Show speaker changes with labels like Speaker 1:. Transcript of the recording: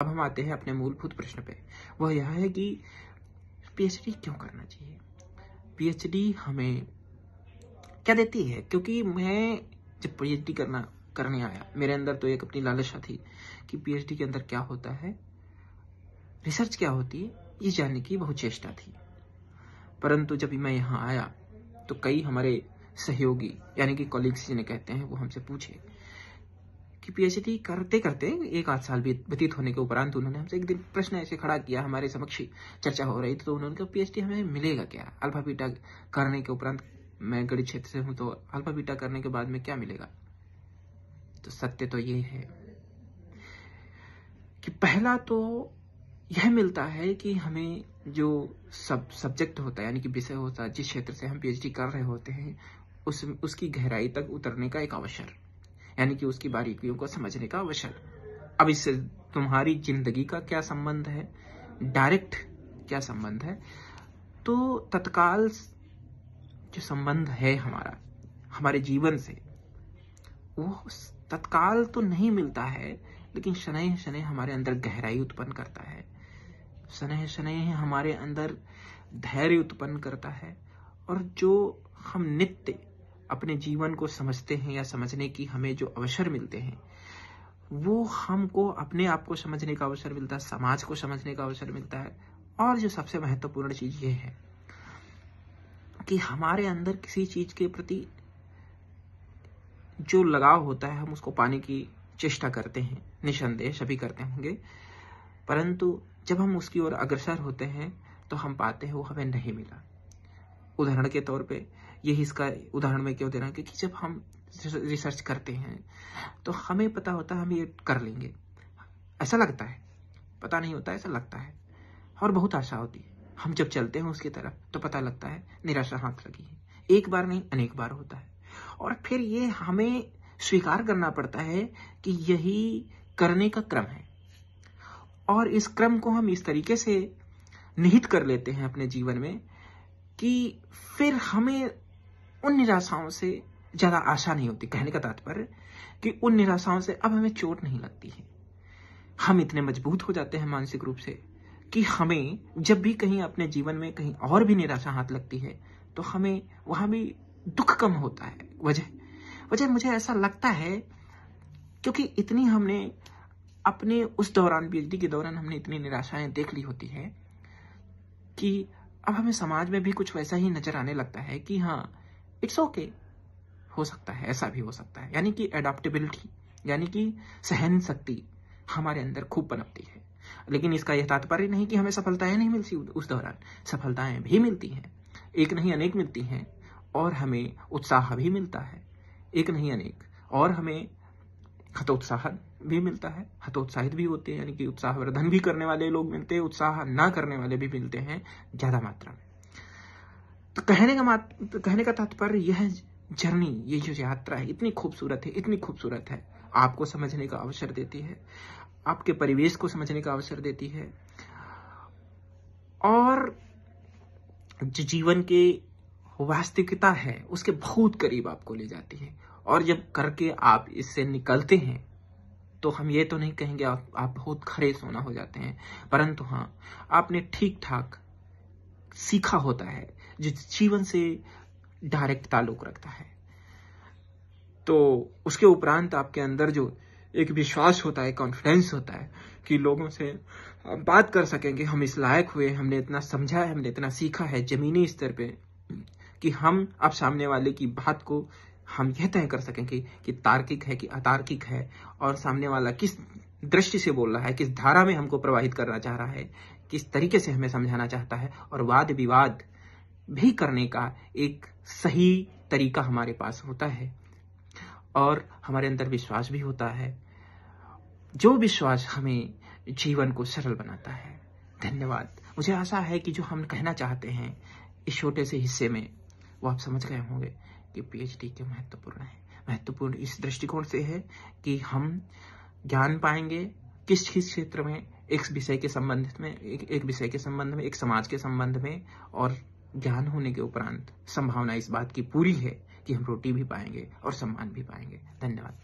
Speaker 1: अब हम आते हैं अपने मूलभूत प्रश्न पे। वह यह है कि पीएचडी क्यों करना चाहिए? पीएचडी हमें क्या देती है? क्योंकि मैं जब पीएचडी करने आया, मेरे अंदर तो एक अपनी लालसा थी कि पीएचडी के अंदर क्या होता है, रिसर्च क्या होती है, ये जानने की बहुत चेष्टा थी। परंतु जब मैं यहाँ आया तो कई हमारे सहयोगी यानी कि कॉलीग्स जिन्हें कहते हैं, वो हमसे पूछे कि पीएचडी करते करते 1-8 साल व्यतीत होने के उपरांत उन्होंने हमसे एक दिन प्रश्न ऐसे खड़ा किया, हमारे समक्ष चर्चा हो रही थी, तो उन्होंने कहा पीएचडी हमें मिलेगा क्या? अल्फा बीटा करने के उपरांत, मैं गणित क्षेत्र से हूं, तो अल्फा बीटा करने के बाद में क्या मिलेगा? तो सत्य तो ये है कि पहला तो यह मिलता है कि हमें जो सब्जेक्ट होता है यानी कि विषय होता है, जिस क्षेत्र से हम पीएचडी कर रहे होते हैं, उसकी गहराई तक उतरने का एक अवसर, यानी कि उसकी बारीकियों को समझने का अवसर। अब इससे तुम्हारी जिंदगी का क्या संबंध है, डायरेक्ट क्या संबंध है? तो तत्काल जो संबंध है हमारा हमारे जीवन से, वो तत्काल तो नहीं मिलता है, लेकिन शनैः शनैः हमारे अंदर गहराई उत्पन्न करता है, शनैः शनैः हमारे अंदर धैर्य उत्पन्न करता है। और जो हम नित्य अपने जीवन को समझते हैं या समझने की हमें जो अवसर मिलते हैं, वो हमको अपने आप को समझने का अवसर मिलता है, समाज को समझने का अवसर मिलता है। और जो सबसे महत्वपूर्ण चीज ये है कि हमारे अंदर किसी चीज के प्रति जो लगाव होता है, हम उसको पाने की चेष्टा करते हैं, निसंदेह सभी करते होंगे, परंतु जब हम उसकी ओर अग्रसर होते हैं तो हम पाते हैं वो हमें नहीं मिला। उदाहरण के तौर पे यही इसका उदाहरण मैं क्यों दे रहा हूं, क्योंकि जब हम रिसर्च करते हैं तो हमें पता होता है हम ये कर लेंगे, ऐसा लगता है, पता नहीं होता, ऐसा लगता है, और बहुत आशा होती है। हम जब चलते हैं उसकी तरफ तो पता लगता है निराशा हाथ लगी है। एक बार नहीं, अनेक बार होता है। और फिर ये हमें स्वीकार करना पड़ता है कि यही करने का क्रम है, और इस क्रम को हम इस तरीके से निहित कर लेते हैं अपने जीवन में कि फिर हमें उन निराशाओं से ज्यादा आशा नहीं होती। कहने का तात्पर्य कि उन निराशाओं से अब हमें चोट नहीं लगती है। हम इतने मजबूत हो जाते हैं मानसिक रूप से कि हमें जब भी कहीं अपने जीवन में कहीं और भी निराशा हाथ लगती है तो हमें वहां भी दुख कम होता है। वजह मुझे ऐसा लगता है क्योंकि इतनी हमने अपने उस दौरान, पीएचडी के दौरान हमने इतनी निराशाएं देख ली होती है कि अब हमें समाज में भी कुछ वैसा ही नजर आने लगता है कि हाँ, इट्स ओके, हो सकता है, ऐसा भी हो सकता है। यानी कि एडॉप्टेबिलिटी यानी कि सहन शक्ति हमारे अंदर खूब पनपती है। लेकिन इसका यह तात्पर्य नहीं कि हमें सफलताएं नहीं मिलती उस दौरान, सफलताएं भी मिलती हैं, एक नहीं अनेक मिलती हैं, और हमें उत्साह भी मिलता है, एक नहीं अनेक, और हमें हतोत्साह भी मिलता है, हतोत्साहित भी होते हैं, यानी कि उत्साहवर्धन भी करने वाले लोग मिलते हैं, उत्साह ना करने वाले भी मिलते हैं ज्यादा मात्रा में। तो कहने का तात्पर्य यह जर्नी, ये जो यात्रा है, इतनी खूबसूरत है, इतनी खूबसूरत है, आपको समझने का अवसर देती है, आपके परिवेश को समझने का अवसर देती है, और जो जीवन की वास्तविकता है उसके बहुत करीब आपको ले जाती है। और जब करके आप इससे निकलते हैं तो हम ये तो नहीं कहेंगे आप बहुत खरे सोना हो जाते हैं, परंतु हाँ, आपने ठीक ठाक सीखा होता है जो जीवन से डायरेक्ट ताल्लुक रखता है। तो उसके उपरांत आपके अंदर जो एक विश्वास होता है, कॉन्फिडेंस होता है कि लोगों से बात कर सकेंगे, हम इस लायक हुए, हमने इतना समझा है, हमने इतना सीखा है जमीनी स्तर पे कि हम अब सामने वाले की बात को हम यह तय कर सकेंगे कि तार्किक है कि अतार्किक है, और सामने वाला किस दृष्टि से बोल रहा है, किस धारा में हमको प्रवाहित करना चाह रहा है, किस तरीके से हमें समझाना चाहता है, और वाद विवाद भी करने का एक सही तरीका हमारे पास होता है, और हमारे अंदर विश्वास भी होता है, जो विश्वास हमें जीवन को सरल बनाता है। धन्यवाद। मुझे आशा है कि जो हम कहना चाहते हैं इस छोटे से हिस्से में, वो आप समझ गए होंगे कि पीएचडी क्यों महत्वपूर्ण है। महत्वपूर्ण इस दृष्टिकोण से है कि हम ज्ञान पाएंगे किस क्षेत्र में, एक विषय के संबंध में, एक विषय के संबंध में, एक समाज के संबंध में, और ज्ञान होने के उपरांत संभावना इस बात की पूरी है कि हम रोटी भी पाएंगे और सम्मान भी पाएंगे। धन्यवाद।